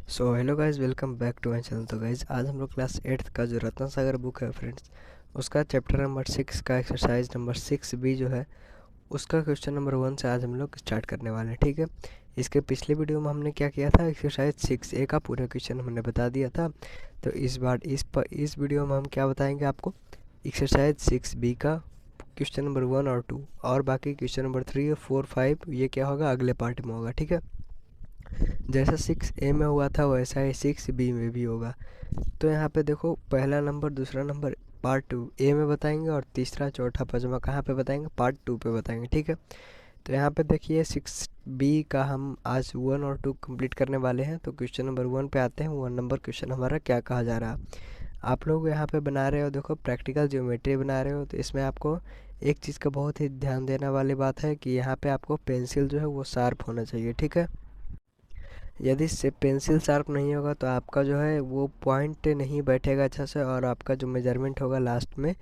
So hello guys, welcome back to my channel. तो guys आज हम लोग क्लास 8th का जो रत्न सागर बुक है फ्रेंड्स, उसका चैप्टर नंबर 6 का एक्सरसाइज नंबर 6B जो है उसका क्वेश्चन नंबर 1 से आज हम लोग स्टार्ट करने वाले हैं। ठीक है, इसके पिछले वीडियो में हमने क्या किया था, एक्सरसाइज 6A का पूरा क्वेश्चन हमने बता दिया था। तो इस बार इस वीडियो में हम क्या बताएंगे आपको, एक्सरसाइज 6B का क्वेश्चन नंबर 1 और 2, और बाकी क्वेश्चन नंबर 3 और 4 5 ये क्या होगा अगले पार्ट में होगा। ठीक है, जैसा 6A में हुआ था वैसा ही 6B में भी होगा। तो यहाँ पे देखो, पहला नंबर दूसरा नंबर पार्ट 2A में बताएंगे और तीसरा चौथा पांचवा कहाँ पे बताएंगे, पार्ट 2 पे बताएंगे। ठीक है, तो यहाँ पे देखिए 6B का हम आज 1 और 2 कंप्लीट करने वाले हैं। तो क्वेश्चन नंबर 1 पे आते हैं। 1 नंबर क्वेश्चन हमारा क्या कहा जा रहा है, आप लोग यहाँ पे बना रहे हो, देखो प्रैक्टिकल ज्योमेट्री बना रहे हो। तो इसमें आपको एक चीज़ का बहुत ही ध्यान देने वाली बात है कि यहाँ पे आपको पेंसिल जो है वो शार्प होना चाहिए। ठीक है, यदि से पेंसिल शार्प नहीं होगा तो आपका जो है वो पॉइंट नहीं बैठेगा अच्छा से, और आपका जो मेजरमेंट होगा लास्ट में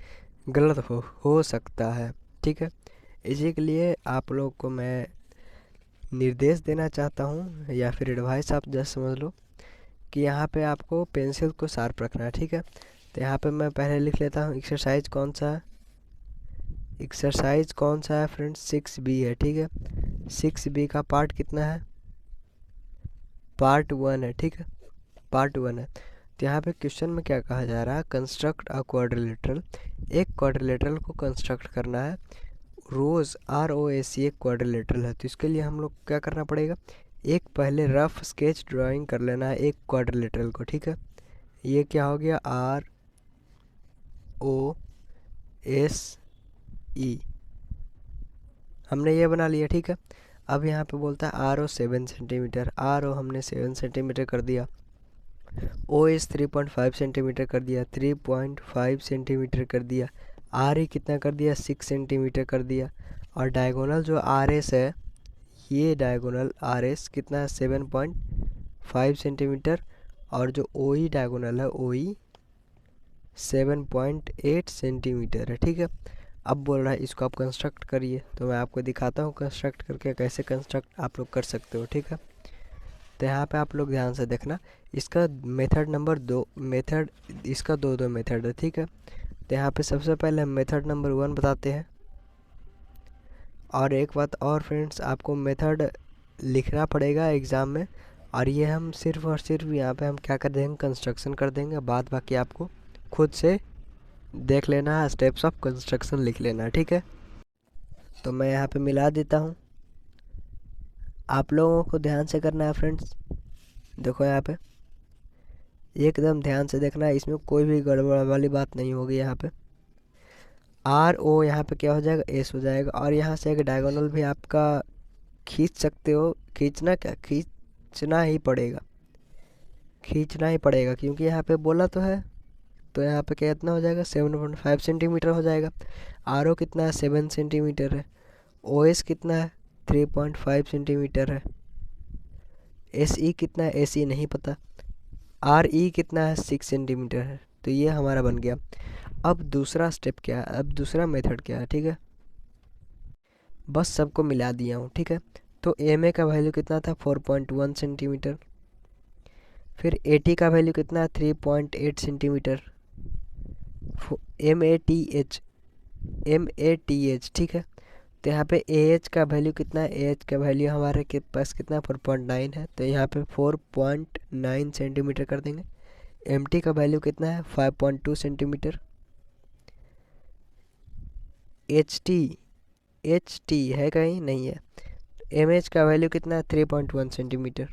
गलत हो सकता है। ठीक है, इसी के लिए आप लोग को मैं निर्देश देना चाहता हूँ, या फिर एडवाइस आप जस्ट समझ लो कि यहाँ पे आपको पेंसिल को शार्प रखना है। ठीक है, तो यहाँ पे मैं पहले लिख लेता हूँ एक्सरसाइज कौन सा है। एक्सरसाइज कौन सा है फ्रेंड्स, 6B है। ठीक है, 6B का पार्ट कितना है, पार्ट 1 है। ठीक है, पार्ट 1 है। तो यहाँ पे क्वेश्चन में क्या कहा जा रहा है, कंस्ट्रक्ट अ क्वाड्रिलेटरल, एक क्वाड्रिलेटरल को कंस्ट्रक्ट करना है। रोज ROAC एक क्वाड्रिलेटरल है, तो इसके लिए हम लोग क्या करना पड़ेगा, एक पहले रफ स्केच ड्राइंग कर लेना है एक क्वाड्रिलेटरल को। ठीक है, ये क्या हो गया, ROSE, हमने ये बना लिया। ठीक है, अब यहाँ पे बोलता है RO 7 सेंटीमीटर, RO हमने 7 सेंटीमीटर कर दिया, OS 3.5 सेंटीमीटर कर दिया, 3.5 सेंटीमीटर कर दिया, RE कितना कर दिया, 6 सेंटीमीटर कर दिया, और डायगोनल जो RS है, ये डायगोनल RS कितना है, 7.5 सेंटीमीटर, और जो OE डायगोनल है, OE 7.8 सेंटीमीटर है। ठीक है, अब बोल रहा है इसको आप कंस्ट्रक्ट करिए, तो मैं आपको दिखाता हूँ कंस्ट्रक्ट करके कैसे कंस्ट्रक्ट आप लोग कर सकते हो। ठीक है, तो यहाँ पे आप लोग ध्यान से देखना, इसका मेथड नंबर 2, मेथड इसका दो मेथड है। ठीक है, तो यहाँ पे सबसे पहले हम मेथड नंबर 1 बताते हैं। और एक बात और फ्रेंड्स, आपको मेथड लिखना पड़ेगा एग्ज़ाम में, और ये हम सिर्फ और सिर्फ यहाँ पे हम क्या कर देंगे, कंस्ट्रक्शन कर देंगे, बाद बाकी आपको खुद से देख लेना है, स्टेप्स ऑफ कंस्ट्रक्शन लिख लेना है। ठीक है, तो मैं यहाँ पे मिला देता हूँ, आप लोगों को ध्यान से करना है फ्रेंड्स। देखो यहाँ पे एकदम ध्यान से देखना है, इसमें कोई भी गड़बड़ वाली बात नहीं होगी। यहाँ पे RO यहाँ पे क्या हो जाएगा, S हो जाएगा, और यहाँ से एक डायगोनल भी आपका खींच सकते हो, खींचना क्या, खींचना ही पड़ेगा, खींचना ही पड़ेगा, क्योंकि यहाँ पे बोला तो है। तो यहाँ पे क्या इतना हो जाएगा, 7.5 सेंटीमीटर हो जाएगा। RO कितना है, 7 सेंटीमीटर है। OS कितना है, 3.5 सेंटीमीटर है। SE कितना है, SE नहीं पता। RE कितना है, 6 सेंटीमीटर है। तो ये हमारा बन गया। अब दूसरा स्टेप क्या है, अब दूसरा मेथड क्या है। ठीक है, बस सबको मिला दिया हूँ। ठीक है, तो MA का वैल्यू कितना था, 4.1 सेंटीमीटर। फिर AT का वैल्यू कितना है, 3.8 सेंटीमीटर। MATH, MATH। ठीक है, तो यहाँ पे AH का वैल्यू कितना है, AH का वैल्यू हमारे के पास कितना, 4.9 है, तो यहाँ पे 4.9 सेंटीमीटर कर देंगे। MT का वैल्यू कितना है, 5.2 सेंटीमीटर। HT है कहीं नहीं है। MH का वैल्यू कितना है, 3.1 सेंटीमीटर।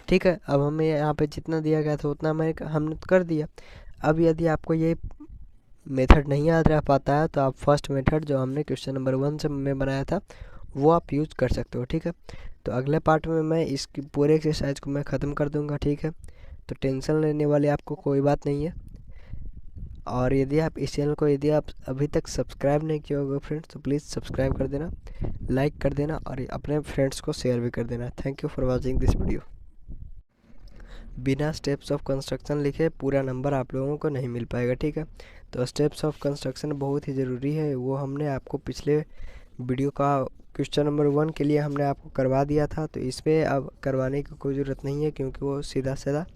ठीक है, अब हमें यहाँ पे जितना दिया गया था उतना हमने कर दिया। अब यदि आपको ये मेथड नहीं याद रह पाता है तो आप फर्स्ट मेथड जो हमने क्वेश्चन नंबर 1 से में बनाया था वो आप यूज़ कर सकते हो। ठीक है, तो अगले पार्ट में मैं इसकी पूरे एक्सरसाइज को मैं ख़त्म कर दूंगा। ठीक है, तो टेंशन लेने वाली आपको कोई बात नहीं है। और यदि आप इस चैनल को यदि आप अभी तक सब्सक्राइब नहीं किए होगे फ्रेंड्स, तो प्लीज़ सब्सक्राइब कर देना, लाइक कर देना, और अपने फ्रेंड्स को शेयर भी कर देना। Thank you for watching this video. बिना स्टेप्स ऑफ कंस्ट्रक्शन लिखे पूरा नंबर आप लोगों को नहीं मिल पाएगा। ठीक है, तो स्टेप्स ऑफ कंस्ट्रक्शन बहुत ही ज़रूरी है, वो हमने आपको पिछले वीडियो का क्वेश्चन नंबर 1 के लिए हमने आपको करवा दिया था, तो इसमें अब करवाने की कोई ज़रूरत नहीं है क्योंकि वो सीधा सीधा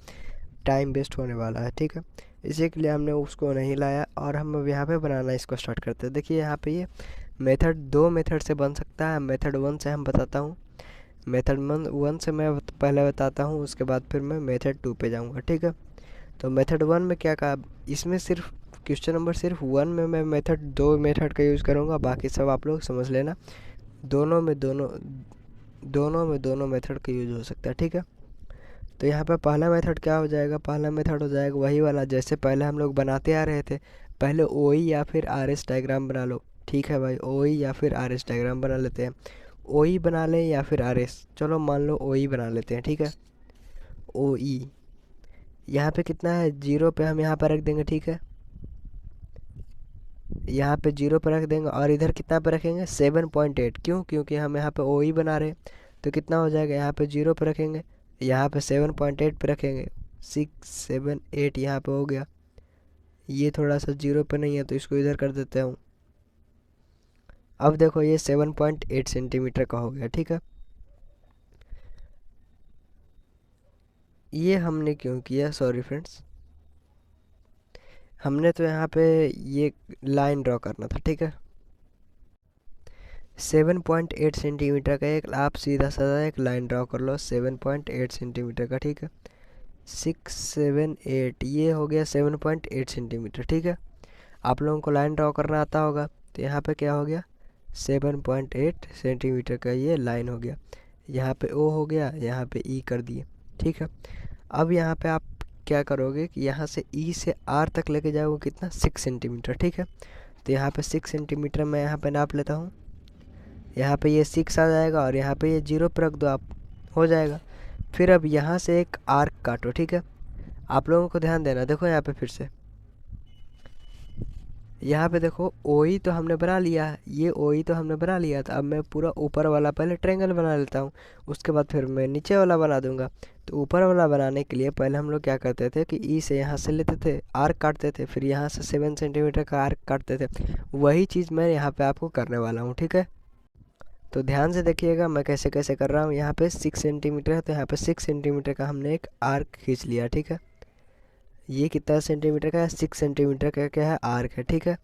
टाइम वेस्ट होने वाला है। ठीक है, इसी के लिए हमने उसको नहीं लाया और हम अब यहाँ पे बनाना इसको स्टार्ट करते हैं। देखिए यहाँ पे ये मेथड 2 मेथड से बन सकता है। मेथड 1 से हम बताता हूँ, मेथड 1 से मैं पहले बताता हूँ, उसके बाद फिर मैं मेथड 2 पे जाऊँगा। ठीक है, तो मेथड 1 में क्या कहा, इसमें सिर्फ क्वेश्चन नंबर सिर्फ 1 में मैं मेथड 2 मेथड का यूज़ करूँगा, बाकी सब आप लोग समझ लेना। दोनों में दोनों मेथड का यूज़ हो सकता है। ठीक है, तो यहाँ पे पहला मेथड क्या हो जाएगा, पहला मेथड हो जाएगा वही वाला जैसे पहले हम लोग बनाते आ रहे थे। पहले OE या फिर RS डायग्राम बना लो। ठीक है भाई, OE या फिर RS डायग्राम बना लेते हैं। OE बना लें या फिर RS, चलो मान लो OE बना लेते हैं। ठीक है, OE यहाँ पे कितना है, 0 पे हम यहाँ पर रख देंगे। ठीक है, यहाँ पे 0 पर रख देंगे और इधर कितना पे रखेंगे, 7.8। क्यों, क्योंकि हम यहाँ पे OE बना रहे हैं। तो कितना हो जाएगा, यहाँ पे 0 पर रखेंगे, यहाँ पे 7.8 पे रखेंगे, 6 7 8 यहाँ पे हो गया। ये थोड़ा सा 0 पे नहीं है तो इसको इधर कर देते हूँ। अब देखो ये 7.8 सेंटीमीटर का हो गया। ठीक है, ये हमने क्यों किया, सॉरी फ्रेंड्स, हमने तो यहाँ पे ये लाइन ड्रॉ करना था। ठीक है, 7.8 सेंटीमीटर का एक आप सीधा साधा एक लाइन ड्रॉ कर लो 7.8 सेंटीमीटर का। ठीक है, 6 7 8 ये हो गया 7.8 सेंटीमीटर। ठीक है, आप लोगों को लाइन ड्रॉ करना आता होगा, तो यहाँ पे क्या हो गया, 7.8 सेंटीमीटर का ये लाइन हो गया। यहाँ पे O हो गया, यहाँ पे E कर दिए। ठीक है, अब यहाँ पे आप क्या करोगे कि यहाँ से E से R तक लेके जाओगे कितना, 6 सेंटीमीटर। ठीक है, तो यहाँ पे 6 सेंटीमीटर मैं यहाँ पे नाप लेता हूँ। यहाँ पे ये 6 आ जाएगा और यहाँ पे ये 0 पर रख दो आप, हो जाएगा। फिर अब यहाँ से एक आर्क काटो। ठीक है, आप लोगों को ध्यान देना, देखो यहाँ पे फिर से, यहाँ पे देखो OE तो हमने बना लिया है, ये OE तो हमने बना लिया था। अब मैं पूरा ऊपर वाला पहले ट्रायंगल बना लेता हूँ, उसके बाद फिर मैं नीचे वाला बना दूंगा। तो ऊपर वाला बनाने के लिए पहले हम लोग क्या करते थे कि E से यहाँ से लेते थे, आर्क काटते थे, फिर यहाँ से 7 सेंटीमीटर का आर्क काटते थे। वही चीज़ मैं यहाँ पे आपको करने वाला हूँ। ठीक है, तो ध्यान से देखिएगा मैं कैसे कैसे कर रहा हूँ। यहाँ पे 6 सेंटीमीटर है, तो यहाँ पे 6 सेंटीमीटर का हमने एक आर्क खींच लिया। ठीक है, ये कितना सेंटीमीटर का है, 6 सेंटीमीटर का क्या है, आर्क है। ठीक है,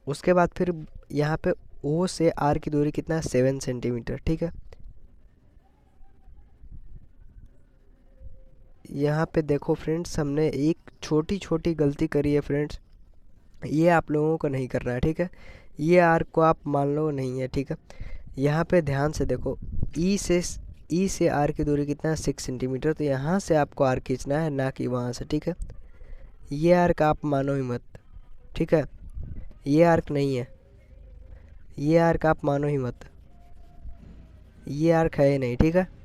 उसके बाद फिर यहाँ पे O से R की दूरी कितना है, 7 सेंटीमीटर। ठीक है, यहाँ पे देखो फ्रेंड्स, हमने एक छोटी छोटी गलती करी है फ्रेंड्स, ये आप लोगों को नहीं करना है। ठीक है, ये आर्क को आप मान लो नहीं है। ठीक है, यहाँ पे ध्यान से देखो, ई से आर की दूरी कितना है, 6 सेंटीमीटर। तो यहाँ से आपको आर्क खींचना है, ना कि वहाँ से। ठीक है, ये आर्क आप मानो ही मत। ठीक है, ये आर्क नहीं है, ये आर्क आप मानो ही मत, ये आर्क है ही नहीं। ठीक है,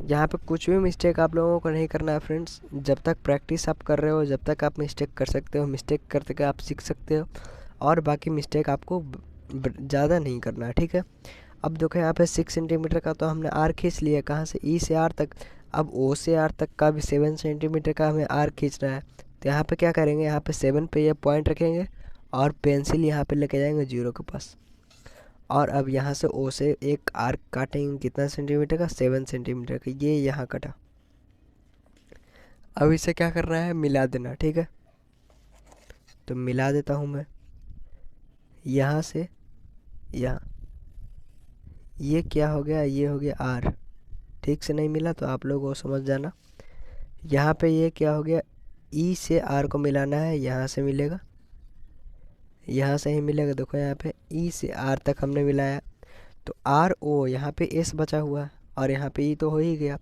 यहाँ पे कुछ भी मिस्टेक आप लोगों को नहीं करना है फ्रेंड्स। जब तक प्रैक्टिस आप कर रहे हो, जब तक आप मिस्टेक कर सकते हो, मिस्टेक करते के आप सीख सकते हो, और बाकी मिस्टेक आपको ज़्यादा नहीं करना है। ठीक है, अब देखो यहाँ पे 6 सेंटीमीटर का तो हमने आर खींच लिया, कहाँ से, E से R तक। अब O से R तक का भी 7 सेंटीमीटर का हमें आर खींचना है। तो यहाँ पे क्या करेंगे, यहाँ पे 7 पे ये पॉइंट रखेंगे और पेंसिल यहाँ पे लेके जाएंगे 0 के पास। और अब यहाँ से O से एक आर्क काटेंगे कितना सेंटीमीटर का, 7 सेंटीमीटर का, ये यहाँ कटा। अब इसे क्या करना है, मिला देना। ठीक है, तो मिला देता हूँ मैं यहाँ से यहाँ, ये क्या हो गया, ये हो गया R। ठीक से नहीं मिला तो आप लोग वो समझ जाना। यहाँ पे ये क्या हो गया, E से R को मिलाना है, यहाँ से मिलेगा, यहाँ से ही मिलेगा। देखो यहाँ पे E से R तक हमने मिलाया, तो R O यहाँ पे S बचा हुआ है और यहाँ पे E तो हो ही गया,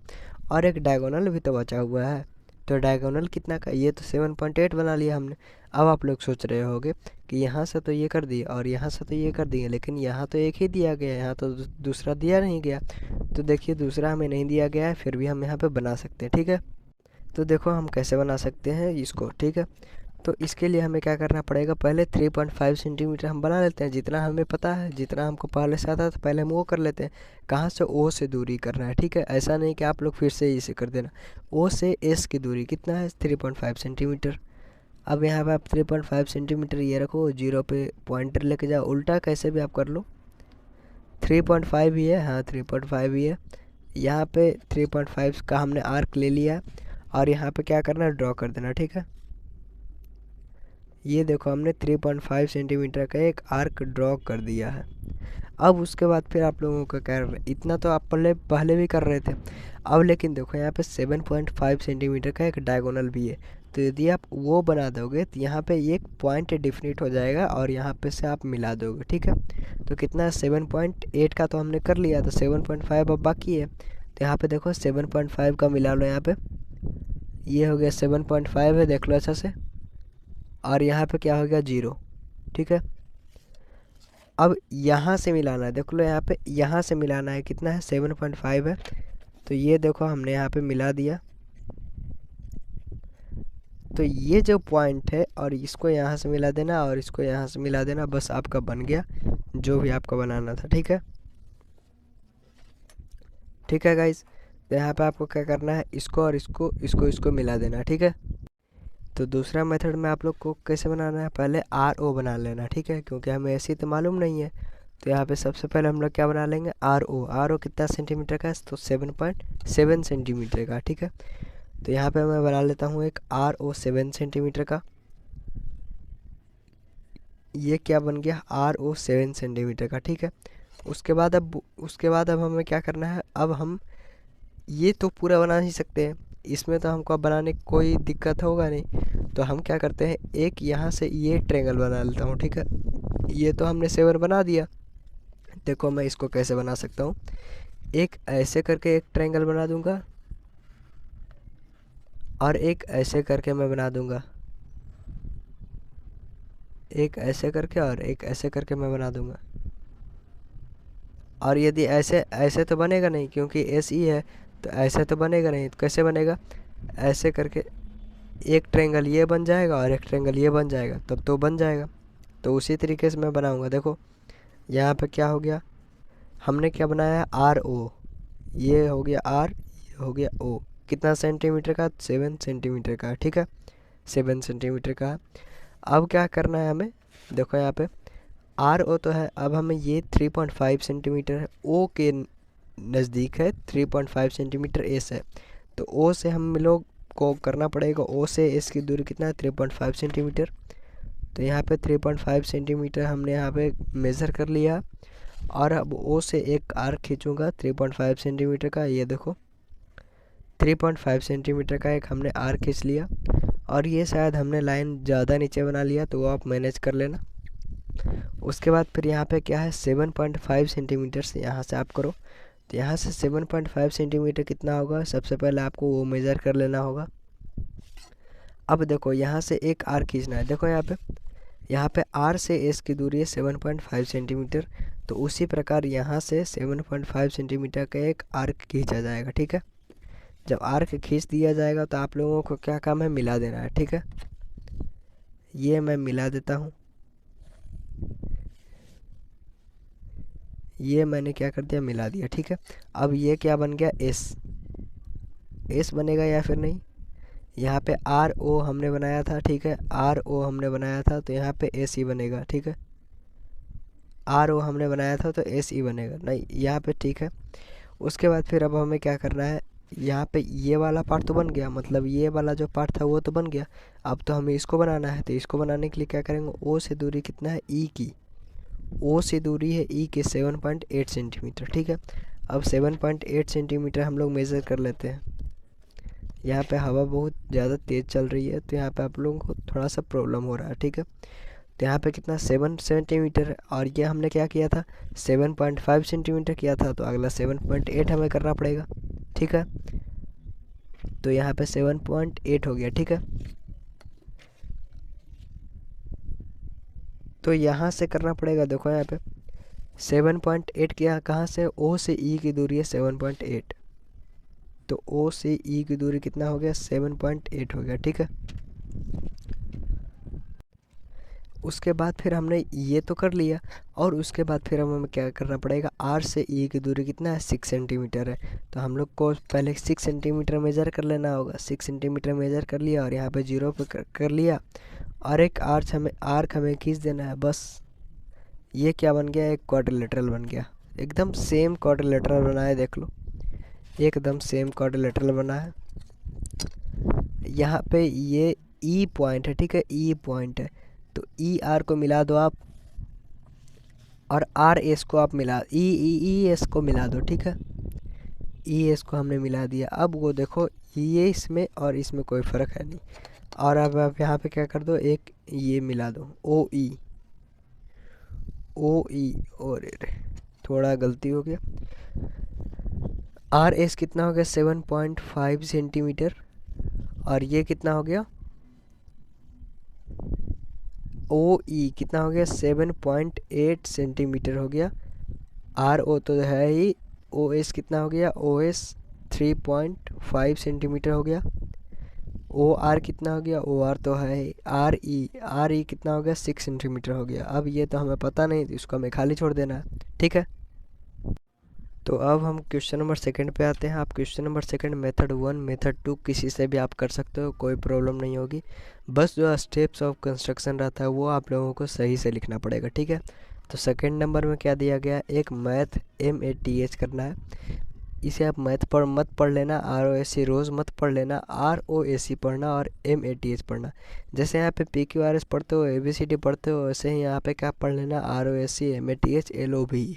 और एक डायगोनल भी तो बचा हुआ है। तो डायगोनल कितना का, ये तो 7.8 बना लिया हमने। अब आप लोग सोच रहे होगे कि यहाँ से तो ये कर दिए और यहाँ से तो ये कर दिए, लेकिन यहाँ तो एक ही दिया गया है, यहाँ तो दूसरा दिया नहीं गया। तो देखिए दूसरा हमें नहीं दिया गया है, फिर भी हम यहाँ पे बना सकते हैं। ठीक है, तो देखो हम कैसे बना सकते हैं इसको। ठीक है, तो इसके लिए हमें क्या करना पड़ेगा, पहले 3.5 सेंटीमीटर हम बना लेते हैं, जितना हमें पता है, जितना हमको पहले से आता था तो पहले हम वो कर लेते हैं। कहाँ से, O से दूरी करना है। ठीक है, ऐसा नहीं कि आप लोग फिर से इसे कर देना। O से S की दूरी कितना है, 3.5 सेंटीमीटर। अब यहाँ पे आप 3.5 सेंटीमीटर ये रखो, 0 पे पॉइंटर लेके जाओ, उल्टा कैसे भी आप कर लो। 3.5 ही है, हाँ 3.5 ही है। यहाँ पे 3.5 का हमने आर्क ले लिया और यहाँ पे क्या करना है, ड्रॉ कर देना, ठीक है। ये देखो हमने 3.5 सेंटीमीटर का एक आर्क ड्रॉ कर दिया है। अब उसके बाद फिर आप लोगों को क्या करना है, इतना तो आप पहले भी कर रहे थे। अब लेकिन देखो यहाँ पे 7.5 सेंटीमीटर का एक डायगोनल भी है, तो यदि आप वो बना दोगे तो यहाँ पे एक पॉइंट डिफिनिट हो जाएगा और यहाँ पे से आप मिला दोगे, ठीक है। तो कितना है, 7.8 का तो हमने कर लिया, तो 7.5 अब बाकी है। तो यहाँ पे देखो 7.5 का मिला लो यहाँ पे, ये हो गया 7.5 है, देख लो अच्छा से। और यहाँ पे क्या हो गया, 0, ठीक है। अब यहाँ से मिलाना है, देख लो यहाँ पे, यहाँ से मिलाना है, कितना है, 7.5 है। तो ये देखो हमने यहाँ पे मिला दिया। तो ये जो पॉइंट है और इसको यहाँ से मिला देना और इसको यहाँ से मिला देना, बस आपका बन गया जो भी आपको बनाना था, ठीक है। ठीक है गाइस, तो यहाँ पे आपको क्या करना है, इसको और इसको मिला देना, ठीक है। तो दूसरा मेथड में आप लोग को कैसे बनाना है, पहले RO बना लेना, ठीक है, क्योंकि हमें ऐसी तो मालूम नहीं है। तो यहाँ पे सबसे पहले हम लोग क्या बना लेंगे, RO कितना सेंटीमीटर का है, तो 7.7 सेंटीमीटर का, ठीक है। तो यहाँ पे मैं बना लेता हूँ एक RO 7 सेंटीमीटर का। ये क्या बन गया, RO 7 सेंटीमीटर का, ठीक है। उसके बाद अब हमें क्या करना है, अब हम ये तो पूरा बना ही सकते हैं, इसमें तो हमको अब बनाने की कोई दिक्कत होगा नहीं। तो हम क्या करते हैं, एक यहाँ से ये ट्रायंगल बना लेता हूँ, ठीक है। ये तो हमने 7 बना दिया। देखो मैं इसको कैसे बना सकता हूँ, एक ऐसे करके एक ट्रायंगल बना दूंगा और एक ऐसे करके मैं बना दूंगा, एक ऐसे करके और एक ऐसे करके मैं बना दूंगा। और यदि ऐसे तो बनेगा नहीं, क्योंकि SE है, तो ऐसे तो बनेगा नहीं। तो कैसे बनेगा, ऐसे करके एक ट्रायंगल ये बन जाएगा और एक ट्रायंगल ये बन जाएगा, तब तो बन जाएगा। तो उसी तरीके से मैं बनाऊंगा। देखो यहाँ पे क्या हो गया, हमने क्या बनाया, RO, ये हो गया R, ये हो गया O। कितना सेंटीमीटर का, 7 सेंटीमीटर का, ठीक है, 7 सेंटीमीटर का। अब क्या करना है हमें, देखो यहाँ पे RO तो है, अब हमें ये 3.5 सेंटीमीटर है, O के नज़दीक है 3.5 सेंटीमीटर S है। तो O से हम लोग को करना पड़ेगा, O से S की दूरी कितना है, 3.5 सेंटीमीटर। तो यहाँ पे 3.5 सेंटीमीटर हमने यहाँ पे मेज़र कर लिया। और अब O से एक आर्क खींचूंगा 3.5 सेंटीमीटर का, ये देखो 3.5 सेंटीमीटर का एक हमने आर्क खींच लिया। और ये शायद हमने लाइन ज़्यादा नीचे बना लिया, तो वो आप मैनेज कर लेना। उसके बाद फिर यहाँ पे क्या है, 7.5 सेंटीमीटर से यहाँ से आप करो। तो यहाँ से 7.5 सेंटीमीटर कितना होगा, सबसे पहले आपको वो मेज़र कर लेना होगा। अब देखो यहाँ से एक आर्क खींचना है, देखो यहाँ पे R से S की दूरी है 7.5 सेंटीमीटर। तो उसी प्रकार यहाँ से 7.5 सेंटीमीटर का एक आर्क खींचा जाएगा, ठीक है। जब आर्क खींच दिया जाएगा तो आप लोगों को क्या काम है, मिला देना है, ठीक है। ये मैं मिला देता हूँ, ये मैंने क्या कर दिया, मिला दिया, ठीक है। अब ये क्या बन गया, S बनेगा या फिर नहीं। यहाँ पे RO हमने बनाया था, ठीक है, RO हमने बनाया था, तो यहाँ पे SE बनेगा, ठीक है। RO हमने बनाया था तो SE बनेगा नहीं यहाँ पे, ठीक है। उसके बाद फिर अब हमें क्या करना है, यहाँ पे ये वाला पार्ट तो बन गया, मतलब ये वाला जो पार्ट था वो तो बन गया। अब तो हमें इसको बनाना है, तो इसको बनाने के लिए क्या करेंगे, O से दूरी कितना है, E की, O से दूरी है E की 7.8 सेंटीमीटर, ठीक है। अब 7.8 सेंटीमीटर हम लोग मेज़र कर लेते हैं। यहाँ पे हवा बहुत ज़्यादा तेज़ चल रही है, तो यहाँ पे आप लोगों को थोड़ा सा प्रॉब्लम हो रहा है, ठीक है। तो यहाँ पे कितना, 7 सेंटीमीटर है, और ये हमने क्या किया था, 7.5 सेंटीमीटर किया था, तो अगला 7.8 हमें करना पड़ेगा, ठीक है। तो यहाँ पे 7.8 हो गया, ठीक है। तो यहाँ से करना पड़ेगा, देखो यहाँ पे 7.8 किया, कहाँ से, O से E की दूरी है 7.8। तो O से E की दूरी कितना हो गया, 7.8 हो गया, ठीक है। उसके बाद फिर हमने ये तो कर लिया, और उसके बाद फिर हमें क्या करना पड़ेगा, आर से ई की दूरी कितना है, 6 सेंटीमीटर है। तो हम लोग को पहले 6 सेंटीमीटर मेज़र कर लेना होगा। 6 सेंटीमीटर मेज़र कर लिया और यहाँ पे जीरो पे कर लिया, और एक आर्क हमें खींच देना है बस। ये क्या बन गया, एक क्वाड्रिलेटरल बन गया। एकदम सेम क्वाड्रिलेटरल बना है, देख लो, एकदम सेम क्वाड्रिलेटरल बना है। यहाँ पे ये ई पॉइंट है, ठीक है, ई पॉइंट है, तो ई आर को मिला दो आप, और आर एस को आप मिला ई एस को मिला दो, ठीक है। ई एस को हमने मिला दिया। अब वो देखो, ये इसमें और इसमें कोई फ़र्क है नहीं। और अब आप यहाँ पे क्या कर दो, एक ये मिला दो, ओ ई, और थोड़ा गलती हो गया। आर एस कितना हो गया, 7.5 सेंटीमीटर, और ये कितना हो गया, ओ ई कितना हो गया, 7.8 सेंटीमीटर हो गया। आर ओ तो है ही, ओ एस कितना हो गया, ओ एस 3.5 सेंटीमीटर हो गया। ओ आर कितना हो गया, ओ आर तो है ही। आर ई कितना हो गया, 6 सेंटीमीटर हो गया। अब ये तो हमें पता नहीं, तो इसको हमें खाली छोड़ देना है, ठीक है। तो अब हम क्वेश्चन नंबर सेकंड पे आते हैं। आप question number second method 1 method 2 किसी से भी आप कर सकते हो, कोई प्रॉब्लम नहीं होगी। बस जो स्टेप्स ऑफ कंस्ट्रक्शन रहता है वो आप लोगों को सही से लिखना पड़ेगा, ठीक है। तो सेकंड नंबर में क्या दिया गया है, एक मैथ MATH करना है। इसे आप मैथ पर मत पढ़ लेना, ROAC रोज़ मत पढ़ लेना, ROAC पढ़ना और MATH पढ़ना। जैसे यहाँ पे PQRS पढ़ते हो, ABCD पढ़ते हो, वैसे ही यहाँ पे क्या पढ़ लेना, ROAC MATH LOVE,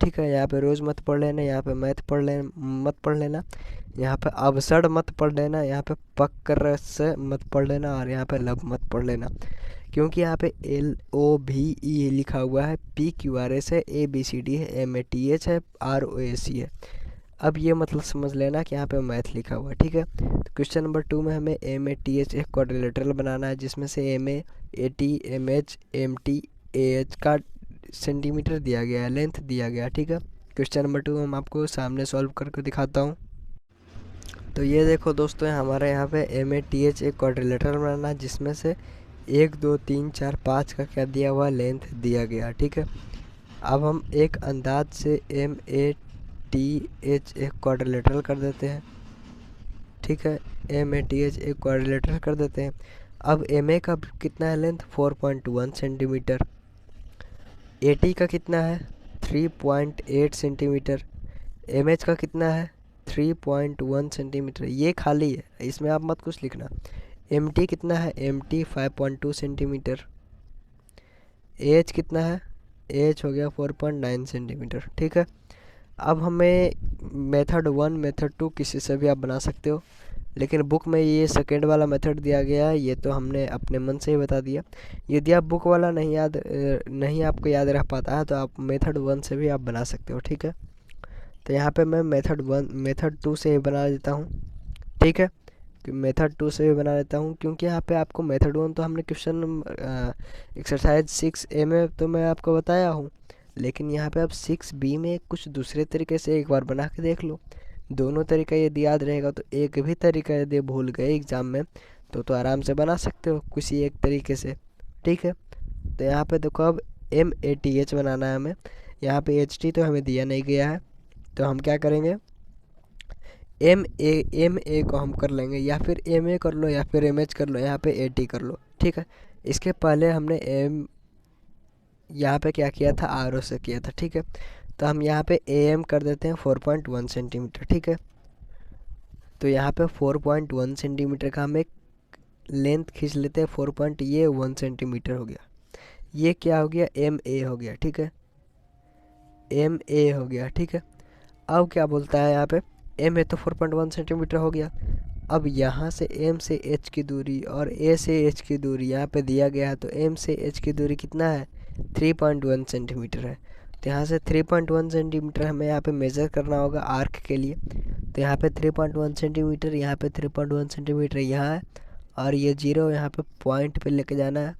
ठीक है। यहाँ पे रोज़ मत पढ़ लेना, यहाँ पे मैथ मत पढ़ लेना, यहाँ पे अबसर्ड मत पढ़ लेना, यहाँ पे पक्कर से मत पढ़ लेना, और यहाँ पे लब मत पढ़ लेना, क्योंकि यहाँ पे LOVE लिखा हुआ है, PQRS है, ABCD है, MATH है, ROAC है। अब ये मतलब समझ लेना कि यहाँ पे मैथ लिखा हुआ है, ठीक है। तो क्वेश्चन नंबर 2 में हमें MATH एक क्वाड्रिलेटरल बनाना है, जिसमें से MA AT MH MT AH का सेंटीमीटर दिया गया है, लेंथ दिया गया, ठीक है। क्वेश्चन नंबर 2 हम आपको सामने सॉल्व करके दिखाता हूँ। तो ये देखो दोस्तों, हमारे यहाँ पे MATH एक क्वाड्रिलेटरल बनाना है, जिसमें से 1 2 3 4 5 का क्या दिया हुआ, लेंथ दिया गया, ठीक है। अब हम एक अंदाज से MATH एक क्वाड्रिलेटरल कर देते हैं, ठीक है। MATH एक क्वाड्रिलेटरल कर देते हैं। अब MA का कितना है लेंथ, 4.1 सेंटीमीटर। AT का कितना है, 3.8 सेंटीमीटर। MH का कितना है, 3.1 सेंटीमीटर। ये खाली है, इसमें आप मत कुछ लिखना। MT कितना है, MT 5.2 सेंटीमीटर। AH कितना है, AH हो गया 4.9 सेंटीमीटर, ठीक है। अब हमें मेथड 1 मेथड 2 किसी से भी आप बना सकते हो, लेकिन बुक में ये सेकेंड वाला मेथड दिया गया है, ये तो हमने अपने मन से ही बता दिया। यदि आप बुक वाला नहीं आपको याद रह पाता है, तो आप मेथड 1 से भी आप बना सकते हो, ठीक है। तो यहाँ पे मैं मेथड 2 से ही बना देता हूँ, ठीक है। मेथड 2 से भी बना लेता हूँ, क्योंकि यहाँ पे आपको मेथड 1 तो हमने क्वेश्चन एक्सरसाइज 6A में तो मैं आपको बताया हूँ, लेकिन यहाँ पे आप 6B में कुछ दूसरे तरीके से एक बार बना के देख लो। दोनों तरीका यदि याद रहेगा, तो एक भी तरीका यदि भूल गए एग्ज़ाम में, तो आराम से बना सकते हो किसी एक तरीके से, ठीक है। तो यहाँ पे देखो, अब MATH बनाना है हमें। यहाँ पे HT तो हमें दिया नहीं गया है, तो हम क्या करेंगे, MA को हम कर लेंगे, या फिर MA कर लो, या फिर MH कर लो, यहाँ पे AT कर लो, ठीक है। इसके पहले हमने यहाँ पे क्या किया था, RO से किया था, ठीक है। तो हम यहाँ पे AM कर देते हैं 4.1 सेंटीमीटर, ठीक है। तो यहाँ पे 4.1 सेंटीमीटर का हम एक लेंथ खींच लेते हैं, 4.1 सेंटीमीटर हो गया। ये क्या हो गया, MA हो गया, ठीक है। MA हो गया, ठीक है। अब क्या बोलता है यहाँ पे, MA तो 4.1 सेंटीमीटर हो गया। अब यहाँ से M से H की दूरी और A से H की दूरी यहाँ पे दिया गया है, तो M से H की दूरी कितना है, 3.1 सेंटीमीटर है। तो यहाँ से 3.1 सेंटीमीटर हमें यहाँ पे मेज़र करना होगा आर्क के लिए। तो यहाँ पे 3.1 सेंटीमीटर, यहाँ पे 3.1 सेंटीमीटर यहाँ है, और ये जीरो यहाँ पे पॉइंट पे लेके जाना है।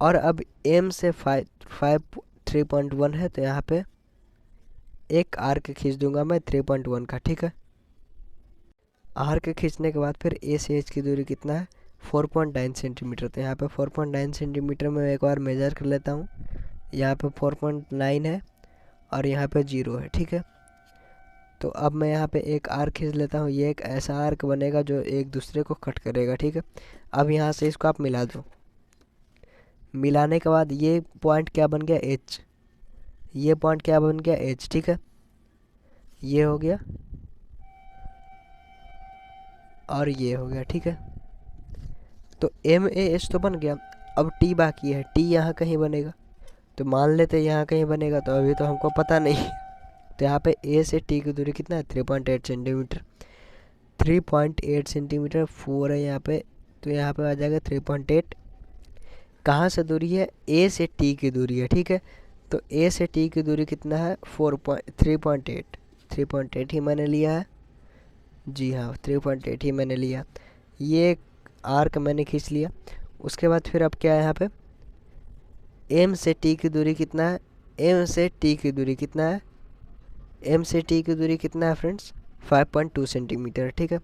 और अब M से 3.1 है, तो यहाँ पे एक आर्क खींच दूंगा मैं 3.1 का, ठीक है। आर्क खींचने के बाद फिर A से H की दूरी कितना है, 4.9 सेंटीमीटर। तो यहाँ पे 4.9 सेंटीमीटर में एक बार मेजर कर लेता हूँ। यहाँ पे 4.9 है और यहाँ पे 0 है, ठीक है। तो अब मैं यहाँ पे एक आर्क खींच लेता हूँ। ये एक ऐसा आर्क बनेगा जो एक दूसरे को कट करेगा, ठीक है। अब यहाँ से इसको आप मिला दो। मिलाने के बाद ये पॉइंट क्या बन गया, एच। ये पॉइंट क्या बन गया, एच, ठीक है। ये हो गया और ये हो गया, ठीक है। तो एम ए एच तो बन गया। अब टी बाकी है। टी यहाँ कहीं बनेगा, तो मान लेते यहाँ कहीं बनेगा, तो अभी तो हमको पता नहीं। तो यहाँ पे ए से टी की दूरी कितना है, 3.8 सेंटीमीटर। 3.8 सेंटीमीटर 4 है यहाँ पे, तो यहाँ पे आ जाएगा 3.8। कहाँ से दूरी है, ए से टी की दूरी है, ठीक है। तो ए से टी की दूरी कितना है, 3.8। 3.8 ही मैंने लिया है, जी हाँ 3.8 ही मैंने लिया। ये आर्क मैंने खींच लिया। उसके बाद फिर अब क्या है यहाँ पे, एम से टी की दूरी कितना है, एम से टी की दूरी कितना है, एम से टी की दूरी कितना है फ्रेंड्स, 5.2 सेंटीमीटर, ठीक है।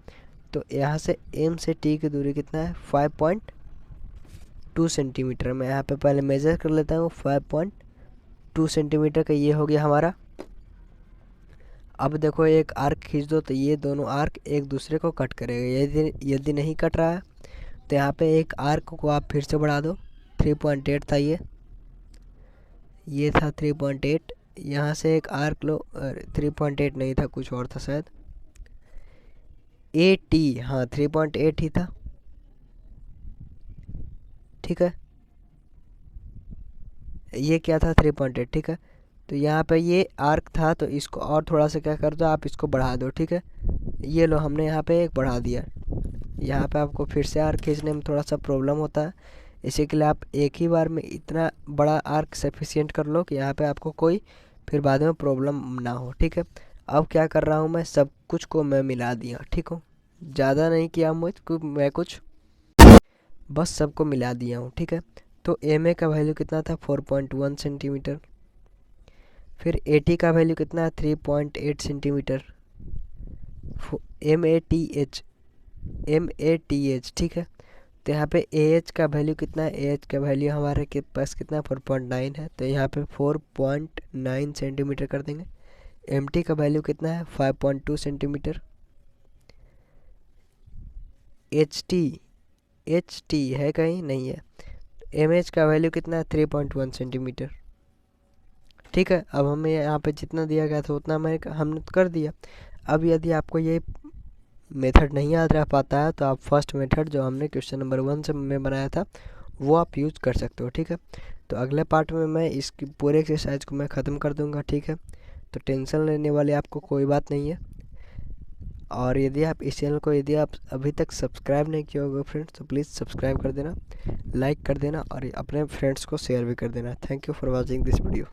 तो यहाँ से एम से टी की दूरी कितना है, 5.2 सेंटीमीटर। मैं यहाँ पे पहले मेज़र कर लेता हूँ। 5.2 सेंटीमीटर का ये हो गया हमारा। अब देखो एक आर्क खींच दो, तो ये दोनों आर्क एक दूसरे को कट करेगा। यदि नहीं कट रहा है तो यहाँ पे एक आर्क को आप फिर से बढ़ा दो। 3.8 था ये था 3.8। यहाँ से एक आर्क लो, 3.8 नहीं था, कुछ और था शायद, ए टी, हाँ 3.8 ही था, ठीक है। ये क्या था, 3.8, ठीक है। तो यहाँ पे ये आर्क था, तो इसको और थोड़ा सा क्या कर दो, आप इसको बढ़ा दो, ठीक है। ये लो, हमने यहाँ पे एक बढ़ा दिया। यहाँ पे आपको फिर से आर्क खींचने में थोड़ा सा प्रॉब्लम होता है, इसी के लिए आप एक ही बार में इतना बड़ा आर्क सफिशिएंट कर लो कि यहाँ पे आपको कोई फिर बाद में प्रॉब्लम ना हो, ठीक है। अब क्या कर रहा हूँ, मैं सब कुछ को मैं मिला दिया, ठीक हो। ज़्यादा नहीं किया मैं कुछ, बस सबको मिला दिया हूँ, ठीक है। तो एम ए का वैल्यू कितना था, 4.1 सेंटीमीटर। फिर ए टी का वैल्यू कितना है, 3.8 centimetre. M A T H, ठीक है। तो यहाँ पे ए एच का वैल्यू कितना है, ए एच का वैल्यू हमारे के पास कितना, 4.9 है। तो यहाँ पे 4.9 सेंटीमीटर कर देंगे। एम टी का वैल्यू कितना है, 5.2 सेंटीमीटर। एच टी है कहीं, नहीं है। एम एच का वैल्यू कितना है, 3.1 सेंटीमीटर, ठीक है। अब हमें यहाँ पे जितना दिया गया था उतना हमने तो कर दिया। अब यदि आपको ये मेथड नहीं याद रह पाता है, तो आप फर्स्ट मेथड जो हमने क्वेश्चन नंबर 1 से में बनाया था वो आप यूज़ कर सकते हो, ठीक है। तो अगले पार्ट में मैं इसकी पूरे एक्सरसाइज को मैं ख़त्म कर दूंगा, ठीक है। तो टेंशन लेने वाली आपको कोई बात नहीं है। और यदि आप इस चैनल को यदि आप अभी तक सब्सक्राइब नहीं किए होगे फ्रेंड्स, तो प्लीज़ सब्सक्राइब कर देना, लाइक कर देना और अपने फ्रेंड्स को शेयर भी कर देना। Thank you for watching this video.